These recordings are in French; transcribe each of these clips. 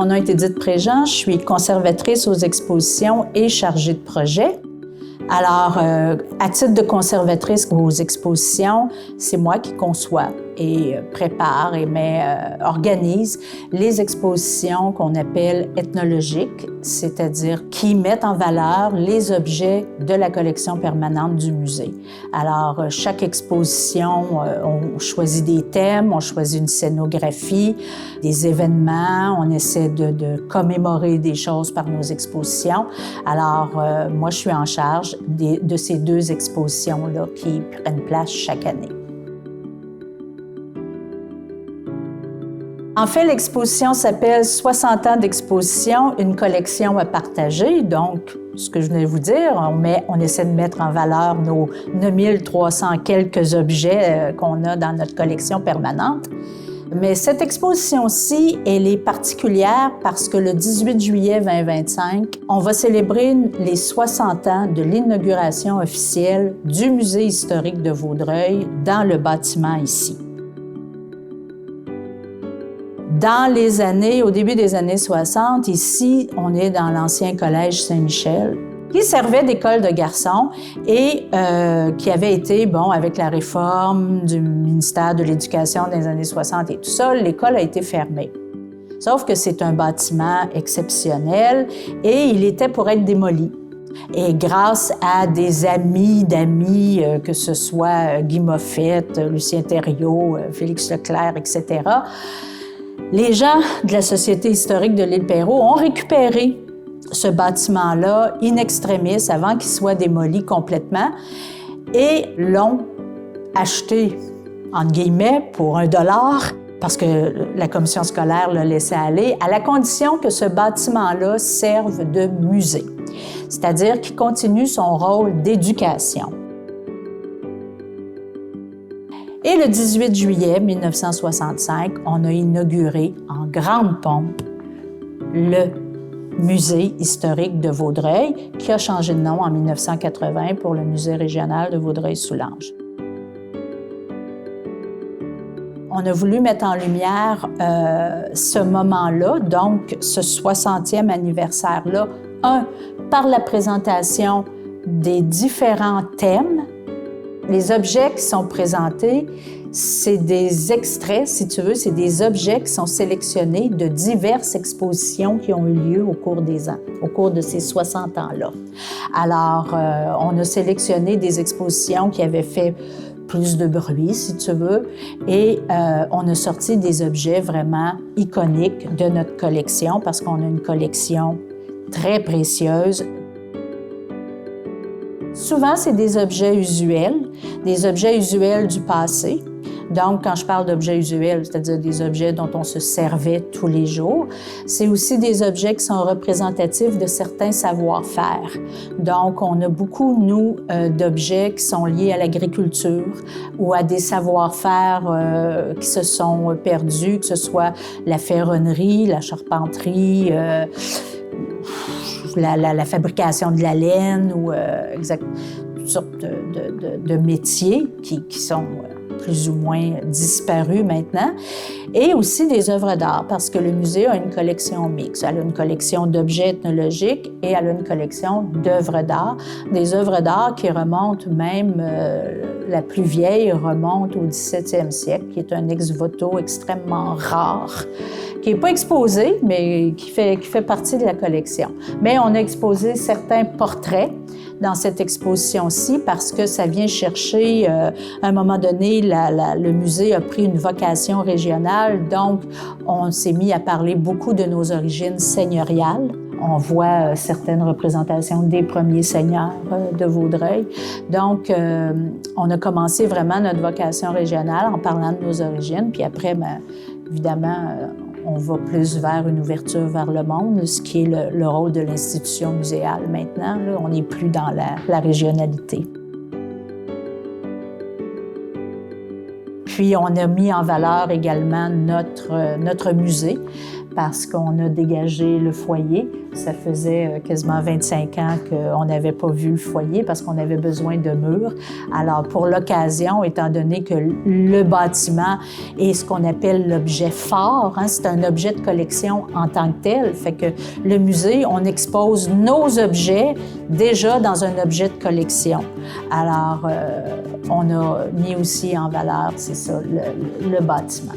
Mon nom est Édith Préjean, je suis conservatrice aux expositions et chargée de projet. Alors, à titre de conservatrice aux expositions, c'est moi qui conçois et prépare et organise les expositions qu'on appelle ethnologiques, c'est-à-dire qui mettent en valeur les objets de la collection permanente du musée. Alors, chaque exposition, on choisit des thèmes, on choisit une scénographie, des événements, on essaie de commémorer des choses par nos expositions. Alors, moi, je suis en charge de ces deux expositions-là qui prennent place chaque année. En fait, l'exposition s'appelle « 60 ans d'exposition, une collection à partager ». Donc, ce que je venais de vous dire, on essaie de mettre en valeur nos 9300 quelques objets qu'on a dans notre collection permanente. Mais cette exposition-ci, elle est particulière parce que le 18 juillet 2025, on va célébrer les 60 ans de l'inauguration officielle du Musée historique de Vaudreuil dans le bâtiment ici. Au début des années 60, ici, on est dans l'ancien collège Saint-Michel, qui servait d'école de garçons et qui avait été, avec la réforme du ministère de l'Éducation des années 60 et tout ça, l'école a été fermée. Sauf que c'est un bâtiment exceptionnel et il était pour être démoli. Et grâce à des amis d'amis, que ce soit Guy Moffett, Lucien Thériault, Félix Leclerc, etc., les gens de la Société historique de l'île Perrot ont récupéré ce bâtiment-là in extremis avant qu'il soit démoli complètement et l'ont acheté, entre guillemets, pour $1 parce que la commission scolaire l'a laissé aller, à la condition que ce bâtiment-là serve de musée, c'est-à-dire qu'il continue son rôle d'éducation. Et le 18 juillet 1965, on a inauguré en grande pompe le Musée historique de Vaudreuil, qui a changé de nom en 1980 pour le Musée régional de Vaudreuil-Soulanges. On a voulu mettre en lumière ce moment-là, donc ce 60e anniversaire-là, par la présentation des différents thèmes. Les objets qui sont présentés, c'est des extraits, si tu veux, c'est des objets qui sont sélectionnés de diverses expositions qui ont eu lieu au cours des ans, au cours de ces 60 ans-là. Alors, on a sélectionné des expositions qui avaient fait plus de bruit, si tu veux, et on a sorti des objets vraiment iconiques de notre collection parce qu'on a une collection très précieuse. Souvent, c'est des objets usuels du passé. Donc, quand je parle d'objets usuels, c'est-à-dire des objets dont on se servait tous les jours, c'est aussi des objets qui sont représentatifs de certains savoir-faire. Donc, on a beaucoup, nous, d'objets qui sont liés à l'agriculture ou à des savoir-faire qui se sont perdus, que ce soit la ferronnerie, la charpenterie, la fabrication de la laine ou toutes sortes de métiers qui sont plus ou moins disparus maintenant, et aussi des œuvres d'art, parce que le musée a une collection mixte. Elle a une collection d'objets ethnologiques et elle a une collection d'œuvres d'art. Des œuvres d'art qui remontent même, la plus vieille remonte au 17e siècle, qui est un ex-voto extrêmement rare, qui n'est pas exposé, mais qui fait partie de la collection. Mais on a exposé certains portraits dans cette exposition-ci parce que ça vient chercher, à un moment donné, le musée a pris une vocation régionale, donc on s'est mis à parler beaucoup de nos origines seigneuriales. On voit certaines représentations des premiers seigneurs de Vaudreuil. Donc, on a commencé vraiment notre vocation régionale en parlant de nos origines, puis après, évidemment, on va plus vers une ouverture vers le monde, ce qui est le rôle de l'institution muséale maintenant. Là, on n'est plus dans la régionalité. Puis, on a mis en valeur également notre musée parce qu'on a dégagé le foyer. Ça faisait quasiment 25 ans qu'on n'avait pas vu le foyer parce qu'on avait besoin de murs. Alors, pour l'occasion, étant donné que le bâtiment est ce qu'on appelle l'objet phare, hein, c'est un objet de collection en tant que tel, fait que le musée, on expose nos objets déjà dans un objet de collection. Alors, on a mis aussi en valeur, c'est ça, le bâtiment.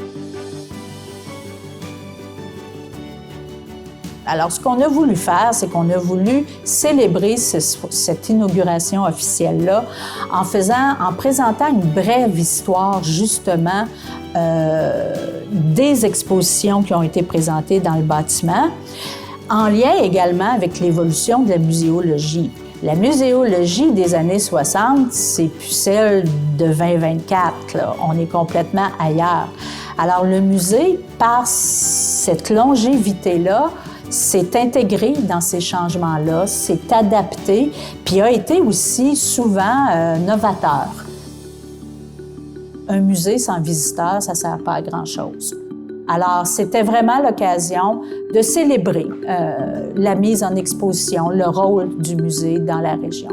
Alors, ce qu'on a voulu faire, c'est qu'on a voulu célébrer cette inauguration officielle-là en présentant une brève histoire, justement, des expositions qui ont été présentées dans le bâtiment, en lien également avec l'évolution de la muséologie. La muséologie des années 60, c'est plus celle de 2024, là. On est complètement ailleurs. Alors, le musée, par cette longévité-là, s'est intégré dans ces changements-là, s'est adapté, puis a été aussi souvent novateur. Un musée sans visiteurs, ça ne sert pas à grand-chose. Alors, c'était vraiment l'occasion de célébrer la mise en exposition, le rôle du musée dans la région.